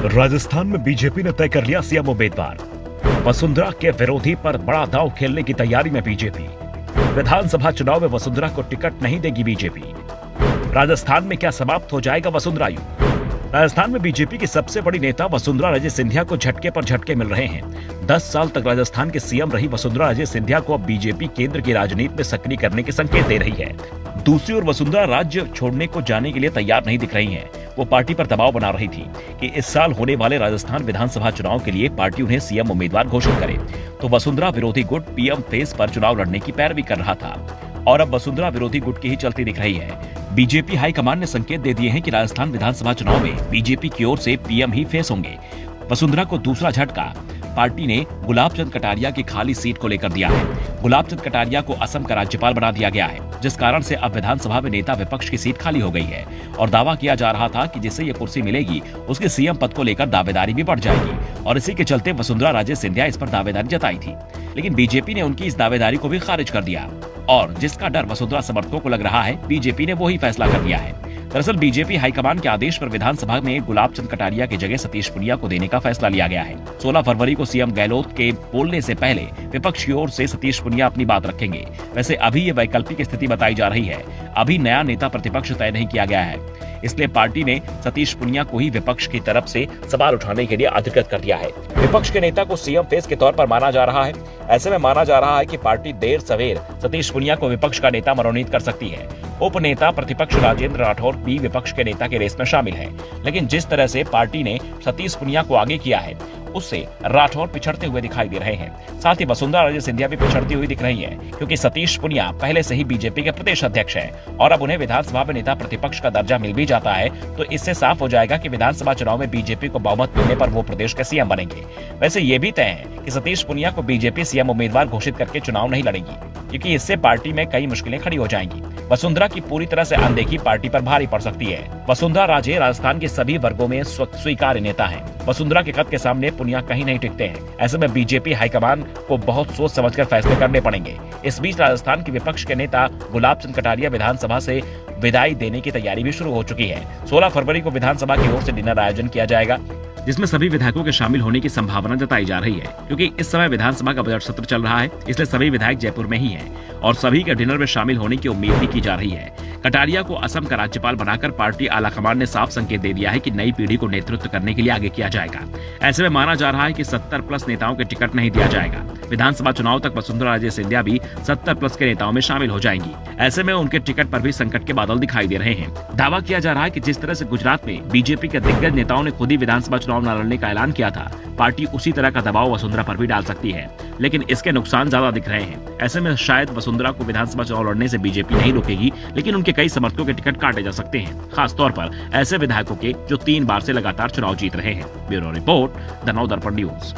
राजस्थान में बीजेपी ने तय कर लिया सीएम उम्मीदवार। वसुंधरा के विरोधी पर बड़ा दांव खेलने की तैयारी में बीजेपी। विधानसभा चुनाव में वसुंधरा को टिकट नहीं देगी बीजेपी। राजस्थान में क्या समाप्त हो जाएगा वसुंधरा युग? राजस्थान में बीजेपी की सबसे बड़ी नेता वसुंधरा राजे सिंधिया को झटके पर झटके मिल रहे हैं। 10 साल तक राजस्थान के सीएम रही वसुंधरा राजे सिंधिया को अब बीजेपी केंद्र की राजनीति में सक्रिय करने के संकेत दे रही है। दूसरी ओर वसुंधरा राज्य छोड़ने को जाने के लिए तैयार नहीं दिख रही हैं। वो पार्टी पर दबाव बना रही थी कि इस साल होने वाले राजस्थान विधानसभा चुनाव के लिए पार्टी उन्हें सीएम उम्मीदवार घोषित करे। तो वसुंधरा विरोधी गुट पीएम फेस पर चुनाव लड़ने की पैरवी कर रहा था और अब वसुंधरा विरोधी गुट की ही चलती दिख रही है। बीजेपी हाईकमान ने संकेत दे दिए हैं कि राजस्थान विधानसभा चुनाव में बीजेपी की ओर से पीएम ही फेस होंगे। वसुंधरा को दूसरा झटका पार्टी ने गुलाब चंद कटारिया की खाली सीट को लेकर दिया है। गुलाब चंद कटारिया को असम का राज्यपाल बना दिया गया है, जिस कारण से अब विधानसभा में नेता विपक्ष की सीट खाली हो गई है और दावा किया जा रहा था कि जिससे ये कुर्सी मिलेगी उसके सीएम पद को लेकर दावेदारी भी बढ़ जाएगी और इसी के चलते वसुंधरा राजे सिंधिया इस पर दावेदारी जताई थी। लेकिन बीजेपी ने उनकी इस दावेदारी को भी खारिज कर दिया और जिसका डर वसुंधरा समर्थकों को लग रहा है, बीजेपी ने वो ही फैसला कर लिया है। दरअसल बीजेपी हाईकमान के आदेश पर विधानसभा में गुलाब चंद कटारिया की जगह सतीश पुनिया को देने का फैसला लिया गया है। 16 फरवरी को सीएम गहलोत के बोलने से पहले विपक्ष की ओर से सतीश पुनिया अपनी बात रखेंगे। वैसे अभी ये वैकल्पिक स्थिति बताई जा रही है। अभी नया नेता प्रतिपक्ष तय नहीं किया गया है, इसलिए पार्टी ने सतीश पुनिया को ही विपक्ष की तरफ से सवाल उठाने के लिए अधिकृत कर दिया है। विपक्ष के नेता को सीएम फेस के तौर पर माना जा रहा है। ऐसे में माना जा रहा है कि पार्टी देर सवेर सतीश पुनिया को विपक्ष का नेता मनोनीत कर सकती है। उप नेता प्रतिपक्ष राजेंद्र राठौर भी विपक्ष के नेता के रेस में शामिल है, लेकिन जिस तरह से पार्टी ने सतीश पुनिया को आगे किया है उससे राठौर पिछड़ते हुए दिखाई दे रहे हैं। साथ ही वसुंधरा राजे सिंधिया भी पिछड़ती हुई दिख रही हैं, क्योंकि सतीश पुनिया पहले से ही बीजेपी के प्रदेश अध्यक्ष हैं और अब उन्हें विधानसभा में नेता प्रतिपक्ष का दर्जा मिल भी जाता है तो इससे साफ हो जाएगा कि विधानसभा चुनाव में बीजेपी को बहुमत मिलने पर वो प्रदेश के सीएम बनेंगे। वैसे ये भी तय है कि सतीश पुनिया को बीजेपी सीएम उम्मीदवार घोषित करके चुनाव नहीं लड़ेगी, क्योंकि इससे पार्टी में कई मुश्किलें खड़ी हो जाएंगी। वसुंधरा की पूरी तरह से अनदेखी पार्टी पर भारी पड़ सकती है। वसुंधरा राजे राजस्थान के सभी वर्गों में स्वीकार्य नेता है। वसुंधरा के कद के सामने पुनिया कहीं नहीं टिकते हैं। ऐसे में बीजेपी हाईकमान को बहुत सोच समझकर फैसले करने पड़ेंगे। इस बीच राजस्थान के विपक्ष के नेता गुलाब चंद कटारिया विधानसभा से विदाई देने की तैयारी भी शुरू हो चुकी है। 16 फरवरी को विधानसभा की ओर से डिनर आयोजन किया जाएगा, जिसमें सभी विधायकों के शामिल होने की संभावना जताई जा रही है, क्योंकि इस समय विधानसभा का बजट सत्र चल रहा है, इसलिए सभी विधायक जयपुर में ही हैं और सभी के डिनर में शामिल होने की उम्मीद भी की जा रही है। कटारिया को असम का राज्यपाल बनाकर पार्टी आलाकमान ने साफ संकेत दे दिया है कि नई पीढ़ी को नेतृत्व करने के लिए आगे किया जाएगा। ऐसे में माना जा रहा है कि 70+ नेताओं के टिकट नहीं दिया जाएगा। विधानसभा चुनाव तक वसुंधरा राजे सिंधिया भी 70+ के नेताओं में शामिल हो जाएंगी। ऐसे में उनके टिकट पर भी संकट के बादल दिखाई दे रहे हैं। दावा किया जा रहा है कि जिस तरह से गुजरात में बीजेपी के दिग्गज नेताओं ने खुद ही विधानसभा चुनाव न लड़ने का ऐलान किया था, पार्टी उसी तरह का दबाव वसुंधरा पर भी डाल सकती है, लेकिन इसके नुकसान ज्यादा दिख रहे हैं। ऐसे में शायद वसुंधरा को विधानसभा चुनाव लड़ने से बीजेपी नहीं रोकेगी, लेकिन उनके कई समर्थकों के टिकट काटे जा सकते हैं, खास तौर पर ऐसे विधायकों के जो 3 बार से लगातार चुनाव जीत रहे हैं। ब्यूरो रिपोर्ट, द नव दर्पण न्यूज।